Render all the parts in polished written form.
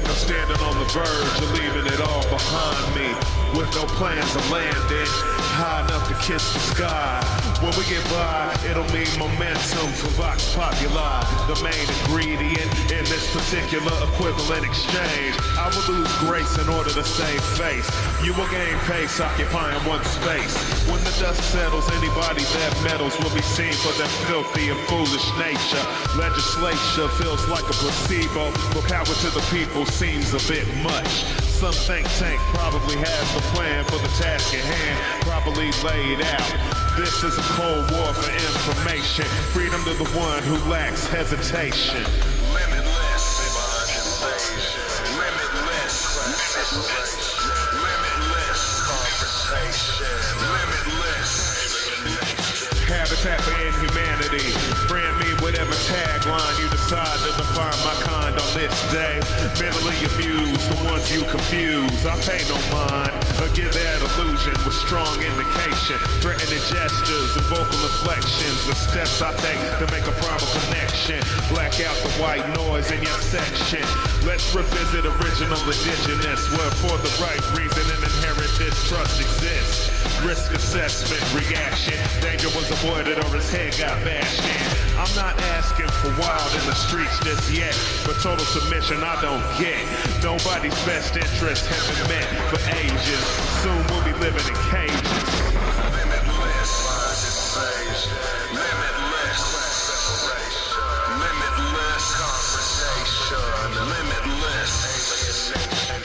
like I'm standing on the verge of leaving it all behind me, with no plans of landing high enough to kiss the sky. When we get by, it'll mean momentum for Vox Populi, the main ingredient in this particular equivalent exchange. I will lose grace in order to save face. You will gain pace occupying one space. When the dust settles, anybody that meddles will be seen for their filthy and foolish nature. Legislature feels like a placebo, but power to the people seems a bit much. Some think tank probably has the plan for the task at hand, properly laid out. This is a cold war for information. Freedom to the one who lacks hesitation. Limitless limitless conversation, limitless Habitat for Inhumanity. Brand me whatever tagline you decide to define my kind on this day. Mentally amused, the ones you confuse, I pay no mind, or give that illusion with strong indication. Threatening gestures and vocal inflections, the steps I take to make a proper connection. Black out the white noise in your section. Let's revisit original indigenous, where for the right reason an inherent distrust exists. Risk assessment, reaction, danger was avoided or his head got bashed in. I'm not asking for wild in the streets just yet, but total submission I don't get. Nobody's best interests have been met for ages. Soon we'll be living in cages. Limitless conversation, limitless separation, limitless conversation, limitless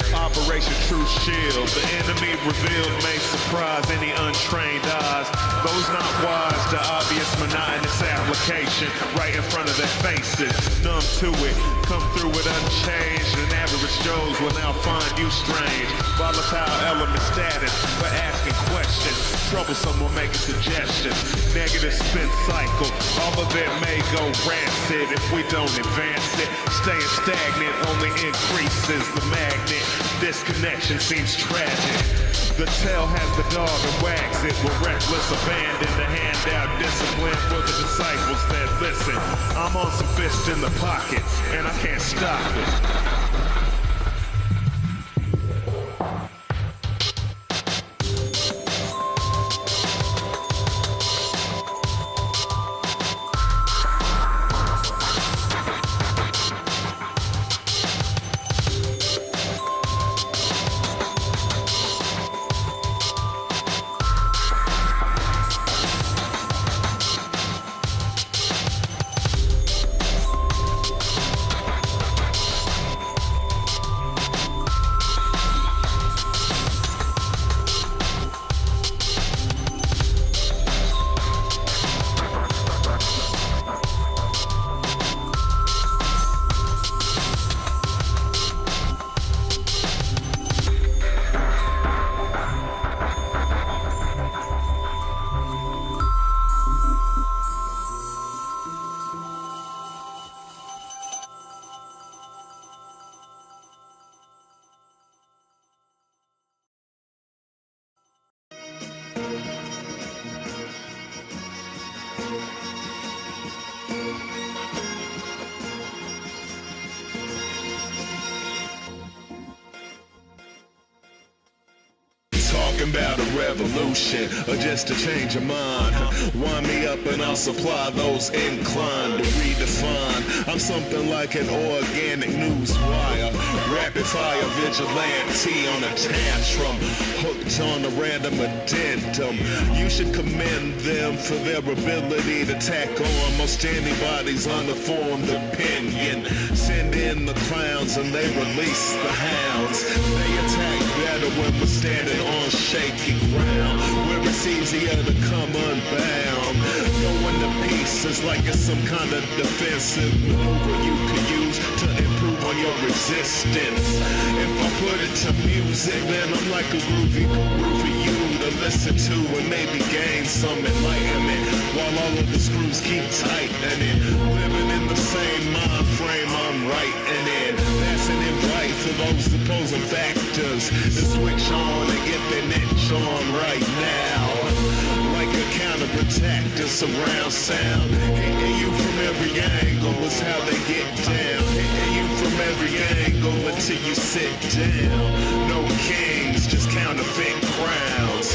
Operation True Shield. The enemy revealed may surprise any untrained eyes. Those not wise to obvious monotonous application right in front of their faces. Numb to it, come through it unchanged, and average Joes will now find you strange. Volatile element status for asking questions. Troublesome will make suggestions. Negative spin cycle, all of it may go rancid if we don't advance it. Staying stagnant only increases the magnet. This connection seems tragic. The tail has the dog and wags it with reckless abandon to hand out discipline for the disciples that listen. I'm on some fist in the pocket, and I can't stop it. About a revolution, or just to change your mind. Wind me up and I'll supply those inclined to redefine. I'm something like an organic news wire, rapid fire vigilante on a tantrum, hooked on a random addendum. You should commend them for their ability to tack on most anybody's uninformed opinion. Send in the clowns and they release the hounds. They attack better when we're standing on shaky ground, where it's easier to come unbound. Going to pieces like it's some kind of defensive maneuver you can use to improve on your resistance. If I put it to music, then I'm like a groovy guru for you to listen to and maybe gain some enlightenment, while all of the screws keep tightening. Living in the same mind frame I'm writing in, passing it right for those opposing factors to switch on and get their niche on right now. Like a counterattack the surround sound. Hitting you from every angle is how they get down. Hitting you from every angle until you sit down. No kings, just counterfeit crowns.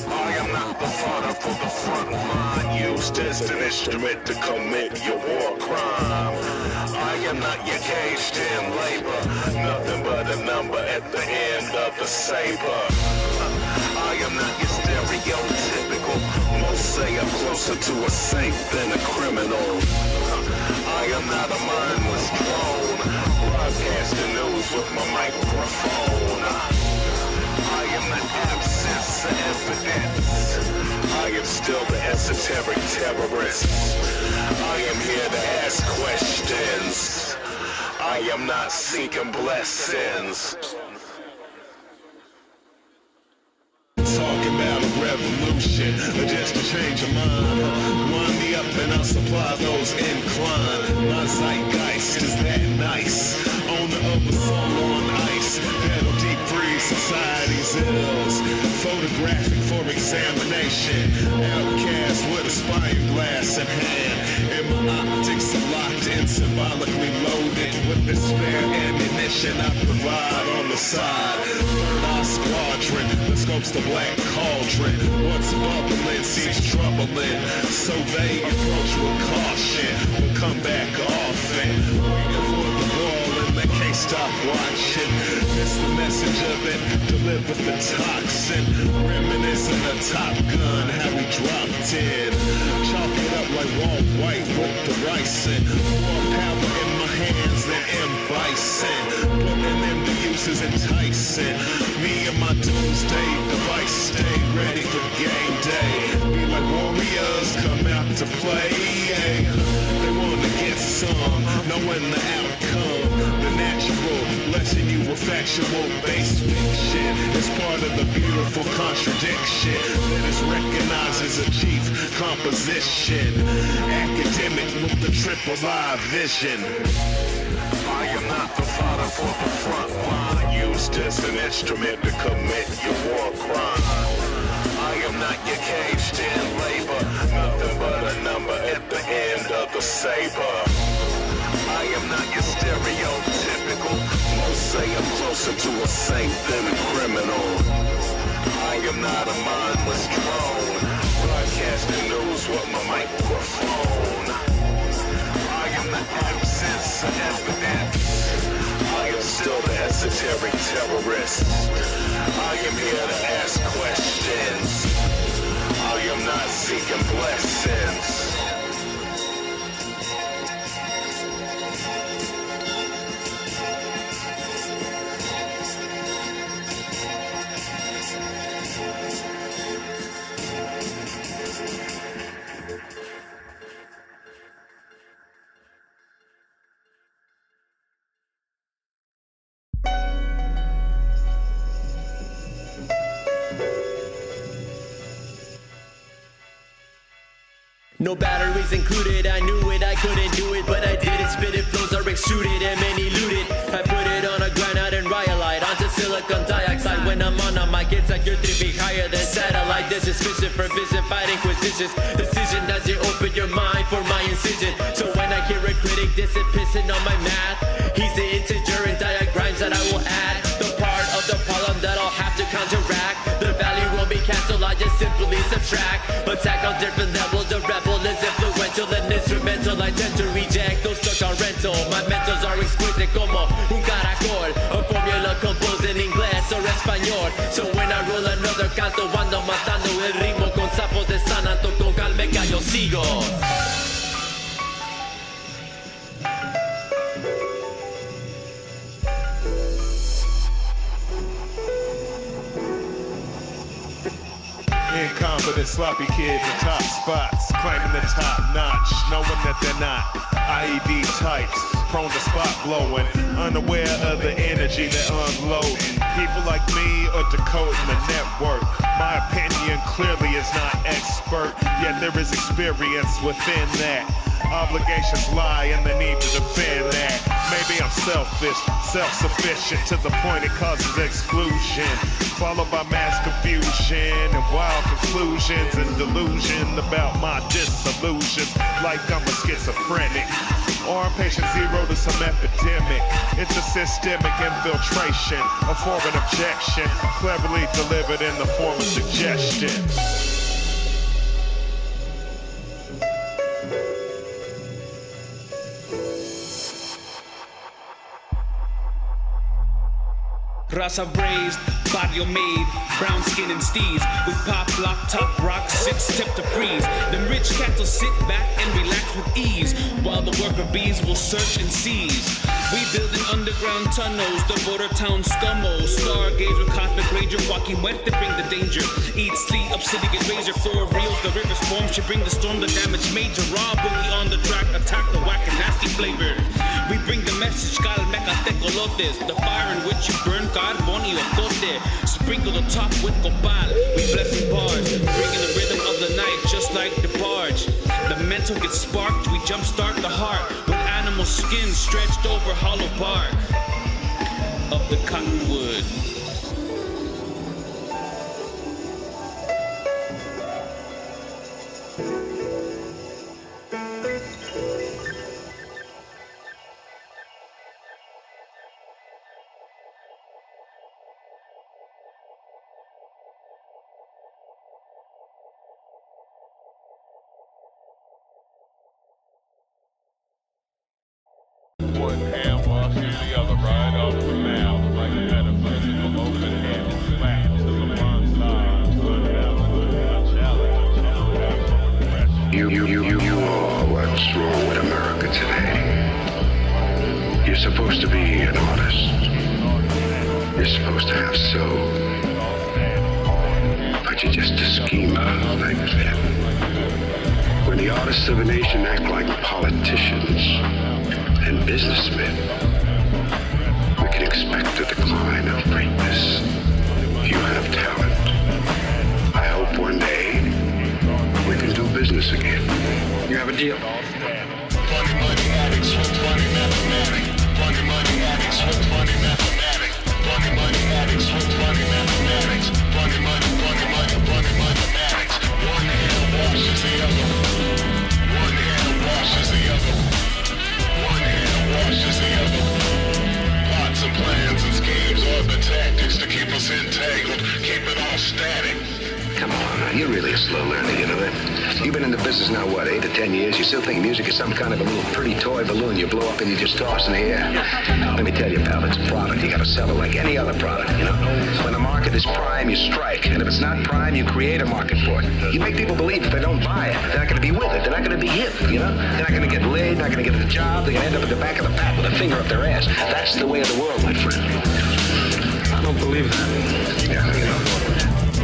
I am not the fodder for the front line, used as an instrument to commit your war crime. I am not your caged-in labor, nothing but a number at the end of the saber. I am not your stereotypical, most say I'm closer to a saint than a criminal. I am not a mindless drone, broadcasting news with my microphone. I am the absence of evidence. I am still the esoteric terrorist. I am here to ask questions. I am not seeking blessings. Talking about a revolution, or just to change your mind. Wind me up and I'll supply those inclined. My zeitgeist is that nice. On the upper soul on ice. That'll deep freeze society's ills. Photographic for examination. Outcast with a spyglass in hand. And my optics are locked in, symbolically loaded with the spare ammunition I provide on the side. Third eye squadron, the scope's the black cauldron. What's bubbling seems troubling, so they approach with caution, but come back often. Waiting for the ball and they can't stop watching. It's the message of it, deliver the toxin. Reminiscing of Top Gun, how we dropped in. Chalk it up like Walt White with the ricin'. More power in my hands than M. Bison. Putting them to use is enticing. Me and my doomsday device stay ready for game day. Be like warriors come out to play. They wanna get some, knowing the outcome. The natural, lesson you were factual based fiction. It's part of the beautiful contradiction that is recognized as a chief composition. Academic with the triple I vision. I am not the fodder for the front line, used as an instrument to commit your war crime. I am not your caged-in labor, nothing but a number at the end of the saber. I am not your stereotypical, most say I'm closer to a saint than a criminal. I am not a mindless drone, broadcasting news with my microphone. I am the absence of evidence. I am still the esoteric terrorist. I am here to ask questions. I am not seeking blessings. No batteries included, I knew it, I couldn't do it, but I did it. Spit it, flows are extruded and many looted. I put it on a granite and rhyolite, onto silicon dioxide. When I'm on a mic, it's like you're 3 feet higher than satellite. This is vision for vision, fighting inquisitions. Decision as you open your mind for my incision. So when I hear a critic dissing, pissing on my math, he's the integer in diagrams that I will add. The part of the problem that I'll have to counteract. The value won't be canceled, I just simply subtract. Attack on different levels, the rebel is influential and instrumental. I tend to reject those stuck on rental. My mentals are exquisite como un caracol, a formula composed in inglés or español. So when I roll another canto, ando matando el ritmo con sapos de San Anto, con calmeca yo sigo. Incompetent, sloppy kids in top spots, claiming the top notch, knowing that they're not IED types, prone to spot blowing, unaware of the energy they're unloading. People like me are decoding the network. My opinion clearly is not expert, yet there is experience within that. Obligations lie in the need to defend that. Maybe I'm selfish, self-sufficient to the point it causes exclusion, followed by mass confusion and wild conclusions and delusion about my disillusions, like I'm a schizophrenic or I'm patient zero to some epidemic. It's a systemic infiltration, a foreign objection, cleverly delivered in the form of suggestion. Raza raised, barrio made, brown skin and steez. We pop, lock, top, rock, six-step to freeze. Them rich cats will sit back and relax with ease, while the worker bees will search and seize. We building underground tunnels, the border town scummo. Stargaze with cosmic ranger, walking wet to bring the danger. Eat, sleep, obsidian razor, for real. The river's form should bring the storm, the damage major. Raw boogie on the track, attack the whack and nasty flavor. We bring the message, cal meca tecolotes. The fire in which you burn carbon y otote. Sprinkle the top with copal. We blessing bars, bringing the rhythm of the night, just like the barge. The mental gets sparked, we jumpstart the heart with animal skin stretched over hollow bark of the cottonwood. One hand wash the other right off the mouth, like metaphysical open hand slap to the one side. You are what's wrong with America today. You're supposed to be an artist. You're supposed to have soul. But you're just a schemer like them. When the artists of a nation act like politicians and businessmen, we can expect a decline of greatness. You have talent. I hope one day we can do business again. You have a deal? Funny money addicts with funny mathematics. Funny money addicts with funny mathematics. Funny money addicts with funny mathematics. Funny money mathematics. One hand washes the other. One hand washes the other. One hand washes the other. Plots and plans and schemes are the tactics to keep us entangled, keep it all static. Come on, you're really a slow learner, you know that? You've been in the business now, what, 8 to 10 years? You still think music is some kind of a little pretty toy balloon you blow up and you just toss in the air? Let me tell you, pal, it's a product. You gotta sell it like any other product, you know? When the market is prime, you strike. And if it's not prime, you create a market for it. You make people believe if they don't buy it, they're not gonna be with it. They're not gonna be hip, you know? They're not gonna get laid, not gonna get a job. They're gonna end up at the back of the pack with a finger up their ass. That's the way of the world, my friend. I don't believe that. Yeah, you know.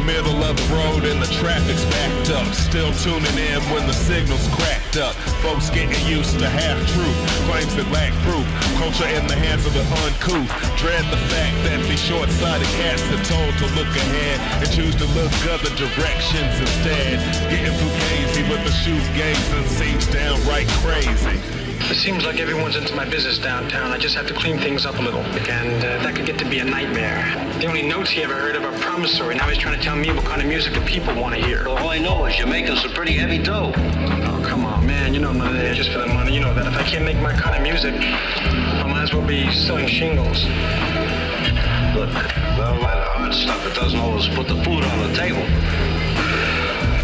Middle of the road and the traffic's backed up. Still tuning in when the signal's cracked up. Folks getting used to half-truth, claims that lack proof. Culture in the hands of the uncouth. Dread the fact that these short-sighted cats are told to look ahead and choose to look other directions instead. Getting fugazi with the shoegazing seems downright crazy. It seems like everyone's into my business downtown. I just have to clean things up a little. And that could get to be a nightmare. The only notes he ever heard of are promissory. Now he's trying to tell me what kind of music the people want to hear. All I know is you're making some pretty heavy dough. Oh, come on, man. You know I'm not there just for the money. You know that if I can't make my kind of music, I might as well be selling shingles. Look, well, that hard stuff, it doesn't always put the food on the table.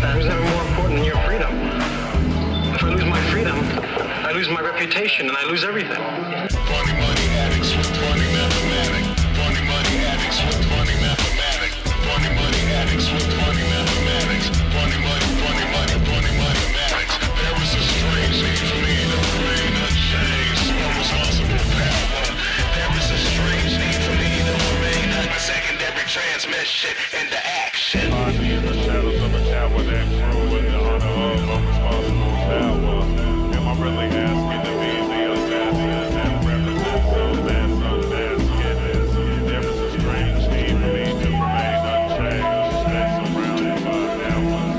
That was never more important than your freedom. If I lose my freedom, I lose my reputation and I lose everything. Funny money addicts with funny mathematics. Funny money addicts with funny mathematics. Funny money addicts with funny mathematics. Funny mathematics. There is a strange need for me to remain unchanged. Responsible power. There is a strange need for me to remain secondary transmission into action. Body in the shadows of a tower that grew with the honor of responsible power. Am I really asking to be the assassin that represents those that get this? There is a strange need for me to remain unchanged. Stay surrounded by that one.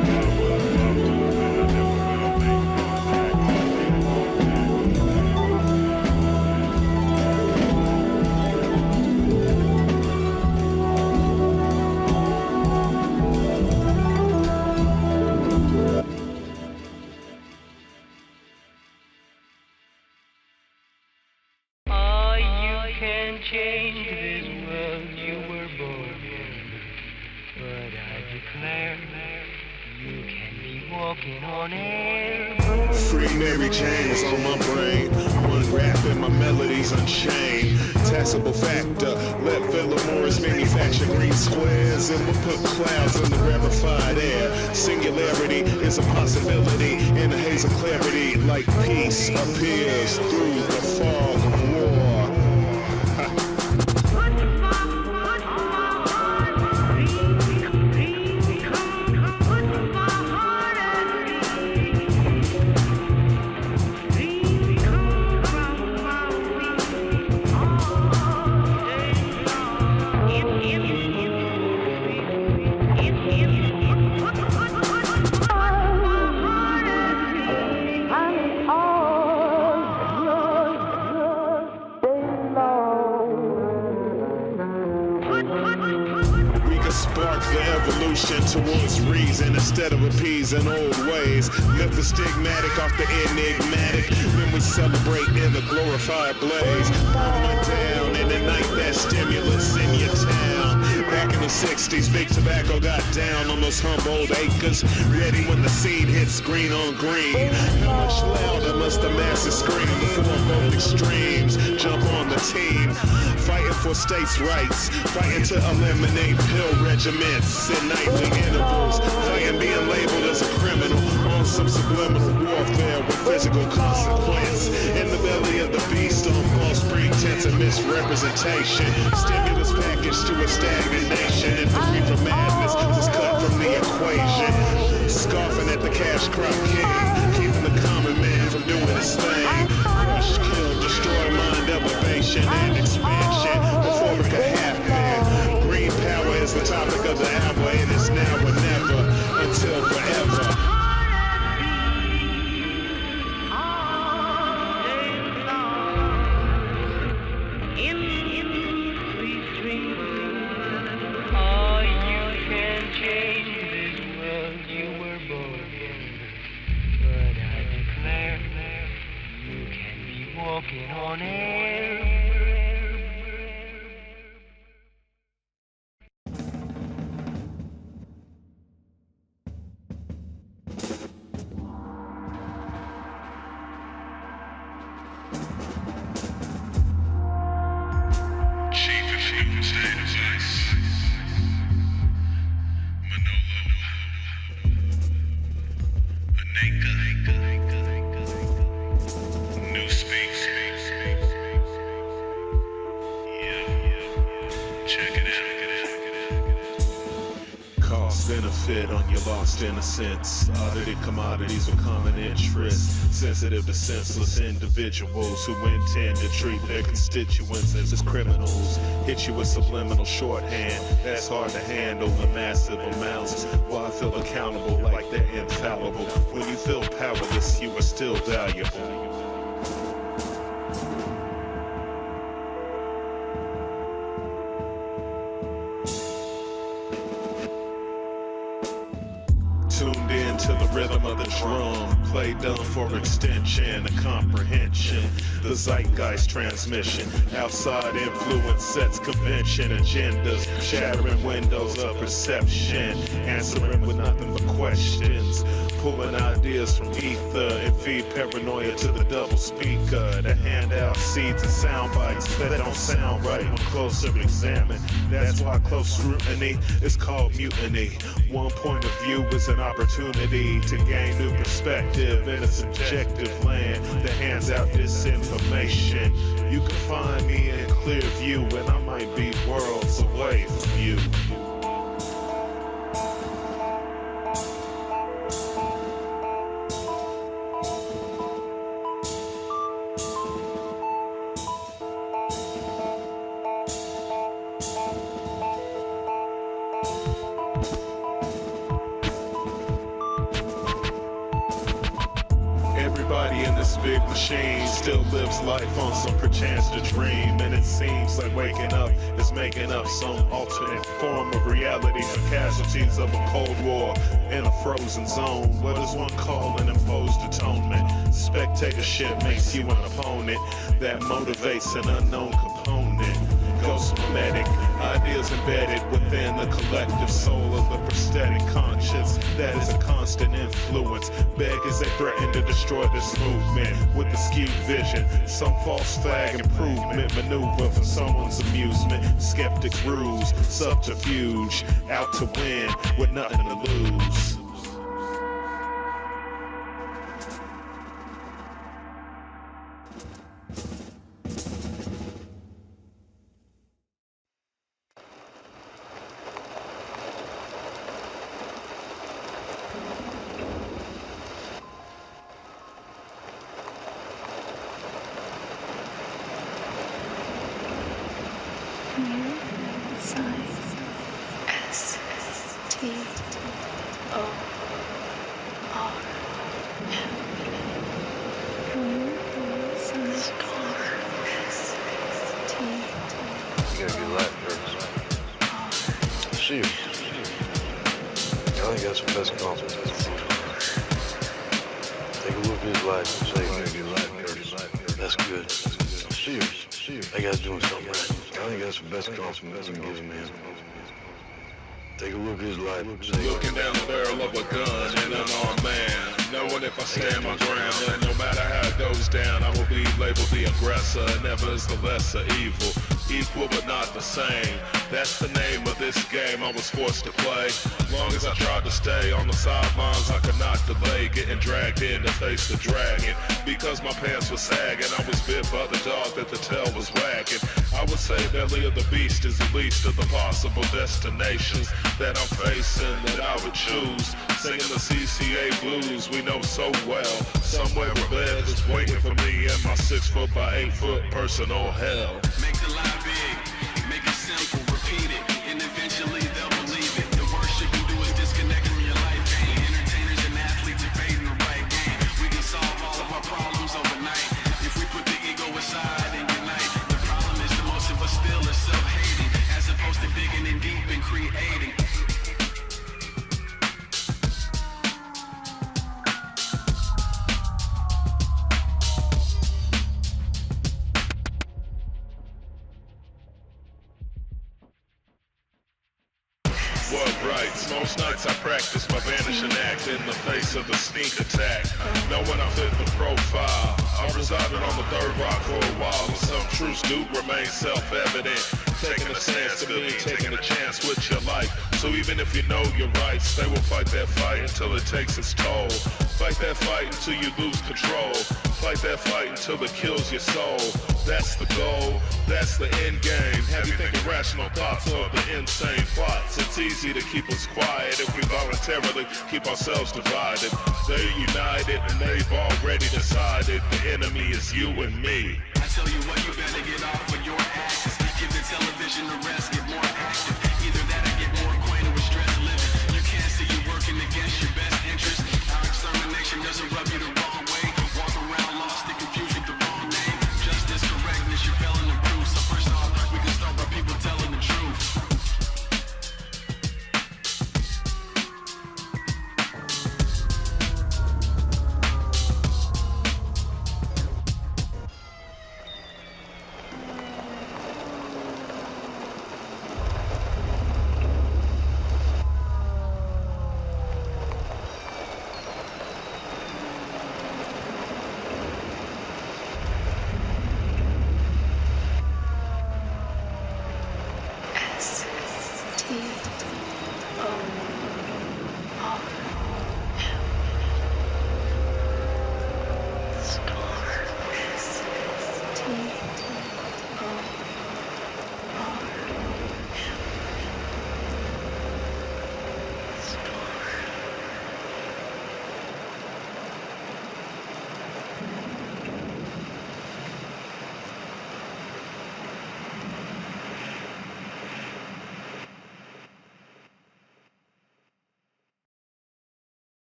walking on air. Free Mary Jane is on my brain. One rap and my melodies unchained. Taxable factor, let Philip Morris manufacture green squares and we'll put clouds in the rarefied air. Singularity is a possibility in a haze of clarity, like peace appears through the fog of war. Spark the evolution towards reason instead of appeasing old ways. Lift the stigmatic off the enigmatic. Then we celebrate in the glorified blaze. Burn down and ignite that stimulus in your town. Back in the 60s, big tobacco got down on those Humboldt acres. Ready when the seed hits green on green. How much louder must the masses scream before both extremes jump on the team? Fighting for states' rights, fighting to eliminate pill regiments in nightly intervals, fighting being labeled as a criminal on some subliminal warfare with physical consequence. In the belly of the beast on false pretense and misrepresentation, stimulus package to a stagnant nation, and the reaper madness was cut from the equation. Scoffing at the cash crop king, keeping the common man from doing his thing. Crush, kill, destroy mind elevation and expansion before it could happen. Green power is the topic of the hour. It is now or never until forever. Walking on air. Chief of TheDoomsdayDevice, Mnolo, Anecha, New Speak. Check it out. Cost benefit on your lost innocence. Audited commodities with common interest. Sensitive to senseless individuals who intend to treat their constituents as criminals. Hit you with subliminal shorthand that's hard to handle in massive amounts. While I feel accountable like they're infallible. When you feel powerless, you are still valuable. Tuned in to the rhythm of the drum, play done for extension and comprehension. The zeitgeist transmission, outside influence sets convention agendas, shattering windows of perception, answering with nothing but questions, pulling ideas from ether and feed paranoia to the double speaker to hand out seeds and sound bites that don't sound right when closer examined. That's why close scrutiny is called mutiny. One point of view is an opportunity to gain new perspective in a subjective land that hands out disinformation. You can find me in clear view and I might be worlds away from you. Everybody in this big machine still lives life on some perchance to dream, and it seems like waking up is making up some alternate form of reality for casualties of a Cold War in a frozen zone. What does one call an imposed atonement? Spectatorship makes you an opponent that motivates an unknown component. Ghost mimetic, Ideas embedded within the collective soul of the prosthetic conscience that is a constant influence. Beggars they threaten to destroy this movement with a skewed vision. Some false flag improvement maneuver for someone's amusement. Skeptics ruse, subterfuge, out to win with nothing to lose. Take a look at his life. Looking down the barrel of a gun and unarmed man, knowing if I stand my ground, that no matter how it goes down, I will be labeled the aggressor. Never is the lesser evil, equal but not the same. That's the name of this game I was forced to play. Long as I tried to stay on the sidelines, I could not delay getting dragged in to face the dragon. Because my pants were sagging, I was bit by the dog that the tail was wagging. I would say belly of the beast is the least of the possible destinations that I'm facing, that I would choose. Singing the CCA blues we know so well. Somewhere a bed is waiting for me in my 6 foot by 8 foot personal hell. Make the lie big, make it simple, repeat it, and eventually they'll believe it. The worst you can do is disconnect from your life game. Entertainers and athletes are fading the right game. We can solve all of our problems overnight if we put the ego aside and unite. The problem is that most of us still are self-hating, as opposed to digging in deep and creating. Most nights I practice my vanishing act in the face of the sneak attack. Knowing I fit the profile, I resided on the third rock for a while, and some truths do remain self-evident. Taking a stance to me, taking a chance with your life. So even if you know you're right, they will fight that fight until it takes its toll. Fight that fight until you lose control. Fight that fight until it kills your soul. That's the goal, that's the end game. Have you thinking rational thoughts of the insane plots? It's easy to keep us quiet if we voluntarily keep ourselves divided. They're united and they've already decided the enemy is you and me. I tell you what, you better get off of your asses. Give the television a rest, get more active. Either that or get more acquainted with stress living. You can't see you working against your best interest. Our extermination doesn't rub you the wrong way. Walk around lost and confused with the wrong name. Justice, correctness, you're failing to prove. So first off, we can start by people telling the truth.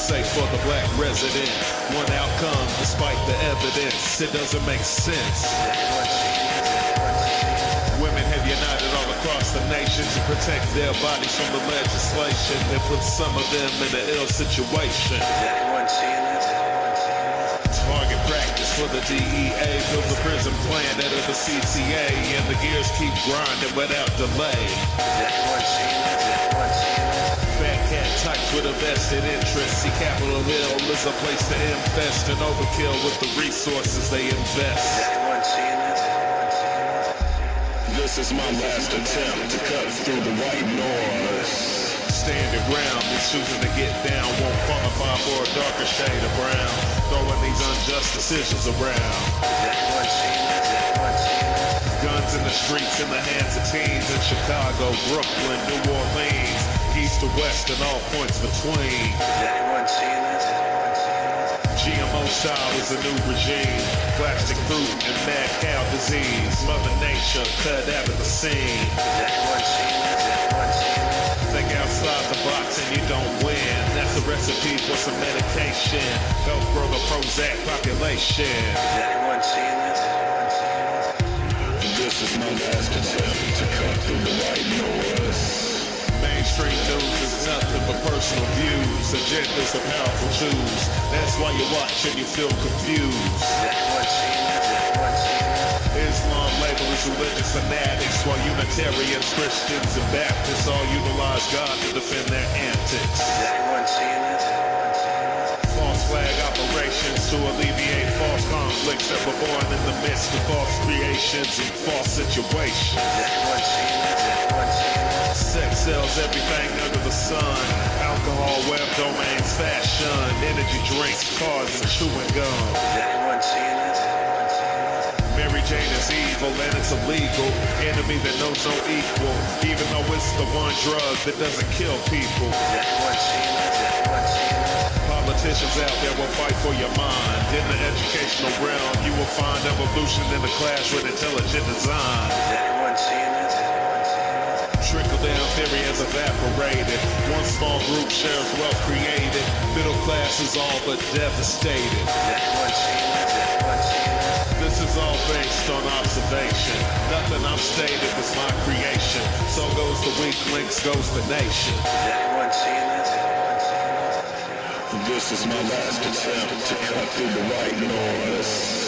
safe for the black resident. One outcome, despite the evidence, it doesn't make sense. Women have united all across the nation to protect their bodies from the legislation that puts some of them in an ill situation. Target practice for the DEA, build the prison plan out of the CTA, and the gears keep grinding without delay. Fat cat types with a vested interest see Capitol Hill as a place to invest and overkill with the resources they invest. This is my last attempt to cut through the white noise. Standing ground is choosing to get down, won't qualify for a darker shade of brown. Throwing these unjust decisions around. Guns in the streets in the hands of teens in Chicago, Brooklyn, New Orleans, east to west and all points between. GMO style is a new regime. Plastic fruit and mad cow disease. Mother Nature cut out of the scene. Think outside the box and you don't win. That's a recipe for some medication. Help grow the Prozac population. This is my last attempt to cut through the white noise. Mainstream news is nothing but personal views. Agendas are powerful tools. That's why you watch and you feel confused. Islam label is religious fanatics, while Unitarians, Christians, and Baptists all utilize God to defend their antics. False flag operations to alleviate false conflicts that were born in the midst of false creations and false situations. Sex sells everything under the sun. Alcohol, web domains, fashion, energy drinks, cars, and chewing gum. Mary Jane is evil and it's illegal. Enemy that knows no equal, even though it's the one drug that doesn't kill people. Politicians out there will fight for your mind. In the educational realm, you will find evolution in the clash with intelligent design. Trickle-down theory has evaporated. One small group shares wealth created. Middle class is all but devastated. This is all based on observation. Nothing I've stated was my creation. So goes the weak links, goes the nation. This is my last attempt to cut through the white noise.